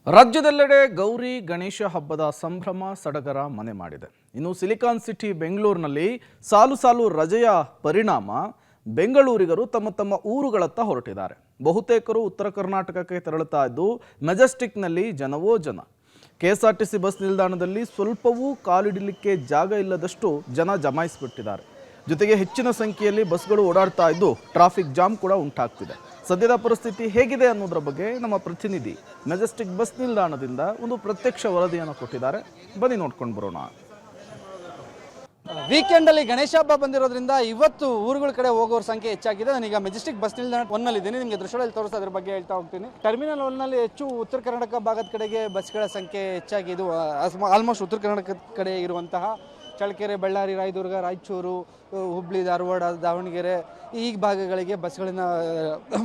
ರಾಜ್ಯದೆಲ್ಲೆಡೆ ಗೌರಿ ಗಣೇಶ ಹಬ್ಬದ ಸಂಭ್ರಮ ಸಡಗರ ಮನೆ ಮಾಡಿದೆ. ಇನ್ನು ಸಿಲಿಕಾನ್ ಸಿಟಿ ಬೆಂಗಳೂರಿನಲ್ಲಿ ಸಾಲು ಸಾಲು ರಜೆಯ ಪರಿಣಾಮ ಬೆಂಗಳೂರಿಗರು ತಮ್ಮ ತಮ್ಮ ಊರುಗಳತ್ತ ಹೊರಟಿದ್ದಾರೆ. ಬಹುತೇಕರು ಉತ್ತರ ಕರ್ನಾಟಕಕ್ಕೆ ತೆರಳುತ್ತಾ ಇದ್ದು ಮೆಜೆಸ್ಟಿಕ್ನಲ್ಲಿ ಜನವೋ ಜನ. ಕೆಎಸ್ಆರ್ಟಿಸಿ ಬಸ್ ನಿಲ್ದಾಣದಲ್ಲಿ ಸ್ವಲ್ಪವೂ ಕಾಲಿಡಲಿಕ್ಕೆ ಜಾಗ ಇಲ್ಲದಷ್ಟು ಜನ ಜಮಾಯಿಸಿಬಿಟ್ಟಿದ್ದಾರೆ. ಜೊತೆಗೆ ಹೆಚ್ಚಿನ ಸಂಖ್ಯೆಯಲ್ಲಿ ಬಸ್ಗಳು ಓಡಾಡ್ತಾ ಇದ್ದು ಟ್ರಾಫಿಕ್ ಜಾಮ್ ಕೂಡ ಉಂಟಾಗ್ತಿದೆ. ಸದ್ಯದ ಪರಿಸ್ಥಿತಿ ಹೇಗಿದೆ ಅನ್ನೋದರ ಬಗ್ಗೆ ನಮ್ಮ ಪ್ರತಿನಿಧಿ ಮೆಜೆಸ್ಟಿಕ್ ಬಸ್ ನಿಲ್ದಾಣದಿಂದ ಒಂದು ಪ್ರತ್ಯಕ್ಷ ವರದಿಯನ್ನು ಕೊಟ್ಟಿದ್ದಾರೆ. ಬನ್ನಿ ನೋಡ್ಕೊಂಡು ಬರೋಣ. ವೀಕೆಂಡ್ ಅಲ್ಲಿ ಗಣೇಶ ಹಬ್ಬ ಬಂದಿರೋದ್ರಿಂದ ಇವತ್ತು ಊರುಗಳ ಕಡೆ ಹೋಗೋರ ಸಂಖ್ಯೆ ಹೆಚ್ಚಾಗಿದೆ. ನಾನೀಗ ಮೆಜೆಸ್ಟಿಕ್ ಬಸ್ ನಿಲ್ದಾಣ 1 ನಲ್ಲಿ ಇದ್ದೀನಿ. ನಿಮಗೆ ದೃಶ್ಯದಲ್ಲಿ ತೋರಿಸ್ತಾ ಅದ್ರ ಬಗ್ಗೆ ಹೇಳ್ತಾ ಹೋಗ್ತೀನಿ. ಟರ್ಮಿನಲ್ 1 ನಲ್ಲಿ ಹೆಚ್ಚು ಉತ್ತರ ಕರ್ನಾಟಕ ಭಾಗದ ಕಡೆಗೆ ಬಸ್ಗಳ ಸಂಖ್ಯೆ ಹೆಚ್ಚಾಗಿದ್ದು ಆಲ್ಮೋಸ್ಟ್ ಉತ್ತರ ಕರ್ನಾಟಕದ ಕಡೆ ಇರುವಂತಹ ಚಳ್ಳಕೆರೆ, ಬಳ್ಳಾರಿ, ರಾಯದುರ್ಗ, ರಾಯಚೂರು, ಹುಬ್ಳಿ, ಧಾರವಾಡ, ದಾವಣಗೆರೆ ಈ ಭಾಗಗಳಿಗೆ ಬಸ್ಗಳಿನ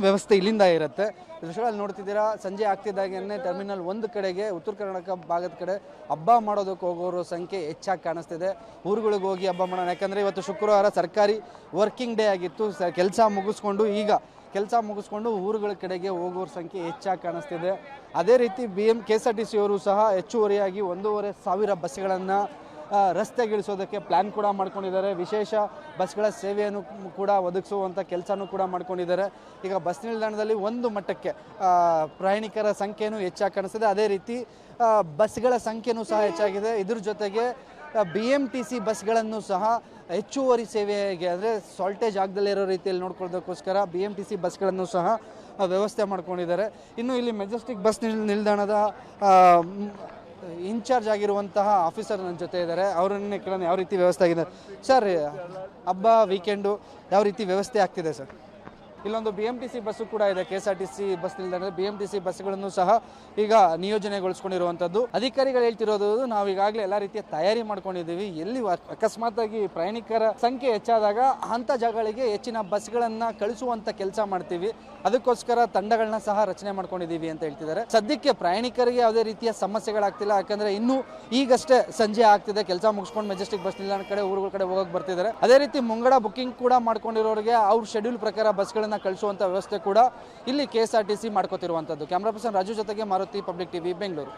ವ್ಯವಸ್ಥೆ ಇಲ್ಲಿಂದ ಇರುತ್ತೆ. ದೃಶ್ಯಗಳಲ್ಲಿ ನೋಡ್ತಿದ್ದೀರಾ, ಸಂಜೆ ಆಗ್ತಿದ್ದಾಗೇನೆ ಟರ್ಮಿನಲ್ 1 ಕಡೆಗೆ ಉತ್ತರ ಕರ್ನಾಟಕ ಭಾಗದ ಕಡೆ ಹಬ್ಬ ಮಾಡೋದಕ್ಕೆ ಹೋಗೋರ ಸಂಖ್ಯೆ ಹೆಚ್ಚಾಗಿ ಕಾಣಿಸ್ತಿದೆ. ಊರುಗಳಿಗೆ ಹೋಗಿ ಹಬ್ಬ ಮಾಡೋಣ, ಯಾಕಂದರೆ ಇವತ್ತು ಶುಕ್ರವಾರ ಸರ್ಕಾರಿ ವರ್ಕಿಂಗ್ ಡೇ ಆಗಿತ್ತು. ಕೆಲಸ ಮುಗಿಸ್ಕೊಂಡು ಊರುಗಳ ಕಡೆಗೆ ಹೋಗೋರ ಸಂಖ್ಯೆ ಹೆಚ್ಚಾಗಿ ಕಾಣಿಸ್ತಿದೆ. ಅದೇ ರೀತಿ KSRTC ಅವರು ಸಹ ಹೆಚ್ಚುವರಿಯಾಗಿ 1,500 ಬಸ್ಗಳನ್ನು ರಸ್ತೆಗಿಳಿಸೋದಕ್ಕೆ ಪ್ಲ್ಯಾನ್ ಕೂಡ ಮಾಡ್ಕೊಂಡಿದ್ದಾರೆ. ವಿಶೇಷ ಬಸ್ಗಳ ಸೇವೆಯನ್ನು ಕೂಡ ಒದಗಿಸುವಂಥ ಕೆಲಸನೂ ಕೂಡ ಮಾಡ್ಕೊಂಡಿದ್ದಾರೆ. ಈಗ ಬಸ್ ನಿಲ್ದಾಣದಲ್ಲಿ ಒಂದು ಮಟ್ಟಕ್ಕೆ ಪ್ರಯಾಣಿಕರ ಸಂಖ್ಯೆಯೂ ಹೆಚ್ಚಾಗಿ ಕಾಣಿಸ್ತಿದೆ. ಅದೇ ರೀತಿ ಬಸ್ಗಳ ಸಂಖ್ಯೆಯೂ ಸಹ ಹೆಚ್ಚಾಗಿದೆ. ಇದ್ರ ಜೊತೆಗೆ BMTC ಬಸ್ಗಳನ್ನು ಸಹ ಹೆಚ್ಚುವರಿ ಸೇವೆಗೆ ಅಂದರೆ ಸಾಲ್ಟೇಜ್ ಆಗದಲ್ಲೇ ಇರೋ ರೀತಿಯಲ್ಲಿ ನೋಡ್ಕೊಳ್ಳೋದಕ್ಕೋಸ್ಕರ BMTC ಬಸ್ಗಳನ್ನು ಸಹ ವ್ಯವಸ್ಥೆ ಮಾಡ್ಕೊಂಡಿದ್ದಾರೆ. ಇನ್ನು ಇಲ್ಲಿ ಮೆಜೆಸ್ಟಿಕ್ ಬಸ್ ನಿಲ್ದಾಣದ ಇನ್ಚಾರ್ಜ್ ಆಗಿರುವಂತಹ ಆಫೀಸರ್ ನನ್ನ ಜೊತೆ ಇದ್ದಾರೆ. ಅವರನ್ನೇ ಕೇಳೋಣ ಯಾವ ರೀತಿ ವ್ಯವಸ್ಥೆ ಆಗಿದೆ. ಸರ್, ಹಬ್ಬ ವೀಕೆಂಡು ಯಾವ ರೀತಿ ವ್ಯವಸ್ಥೆ ಆಗ್ತಿದೆ ಸರ್? ಇಲ್ಲೊಂದು BMTC ಬಸ್ಸು ಕೂಡ ಇದೆ. KSRTC ಬಸ್ ನಿಲ್ದಾಣದಲ್ಲಿ BMTC ಬಸ್ಗಳನ್ನು ಸಹ ಈಗ ನಿಯೋಜನೆಗೊಳಿಸ್ಕೊಂಡಿರುವಂಥದ್ದು. ಅಧಿಕಾರಿಗಳು ಹೇಳ್ತಿರೋದು, ನಾವು ಈಗಾಗಲೇ ಎಲ್ಲ ರೀತಿಯ ತಯಾರಿ ಮಾಡ್ಕೊಂಡಿದ್ದೀವಿ. ಎಲ್ಲಿ ಅಕಸ್ಮಾತಾಗಿ ಪ್ರಯಾಣಿಕರ ಸಂಖ್ಯೆ ಹೆಚ್ಚಾದಾಗ ಅಂಥ ಜಾಗಗಳಿಗೆ ಹೆಚ್ಚಿನ ಬಸ್ಗಳನ್ನು ಕಳಿಸುವಂಥ ಕೆಲಸ ಮಾಡ್ತೀವಿ. ಅದಕ್ಕೋಸ್ಕರ ತಂಡಗಳನ್ನ ಸಹ ರಚನೆ ಮಾಡ್ಕೊಂಡಿದ್ದೀವಿ ಅಂತ ಹೇಳ್ತಿದ್ದಾರೆ. ಸದ್ಯಕ್ಕೆ ಪ್ರಯಾಣಿಕರಿಗೆ ಯಾವುದೇ ರೀತಿಯ ಸಮಸ್ಯೆಗಳಾಗ್ತಿಲ್ಲ. ಯಾಕಂದರೆ ಇನ್ನೂ ಈಗಷ್ಟೇ ಸಂಜೆ ಆಗ್ತಿದೆ. ಕೆಲಸ ಮುಗಿಸ್ಕೊಂಡು ಮೆಜೆಸ್ಟಿಕ್ ಬಸ್ ನಿಲ್ದಾಣ ಕಡೆ ಊರುಗಳ ಕಡೆ ಹೋಗಕ್ಕೆ ಬರ್ತಿದ್ದಾರೆ. ಅದೇ ರೀತಿ ಮುಂಗಡ ಬುಕ್ಕಿಂಗ್ ಕೂಡ ಮಾಡ್ಕೊಂಡಿರೋರಿಗೆ ಅವ್ರ ಶೆಡ್ಯೂಲ್ ಪ್ರಕಾರ ಬಸ್ಗಳನ್ನ ಕಳಿಸುವಂಥ ವ್ಯವಸ್ಥೆ ಕೂಡ ಇಲ್ಲಿ KSRTC ಮಾಡ್ಕೋತಿರುವಂಥದ್ದು. ಕ್ಯಾಮ್ರಾ ಪರ್ಸನ್ ರಾಜು ಜೊತೆಗೆ ಮಾರುತಿ, ಪಬ್ಲಿಕ್ ಟಿವಿ, ಬೆಂಗಳೂರು.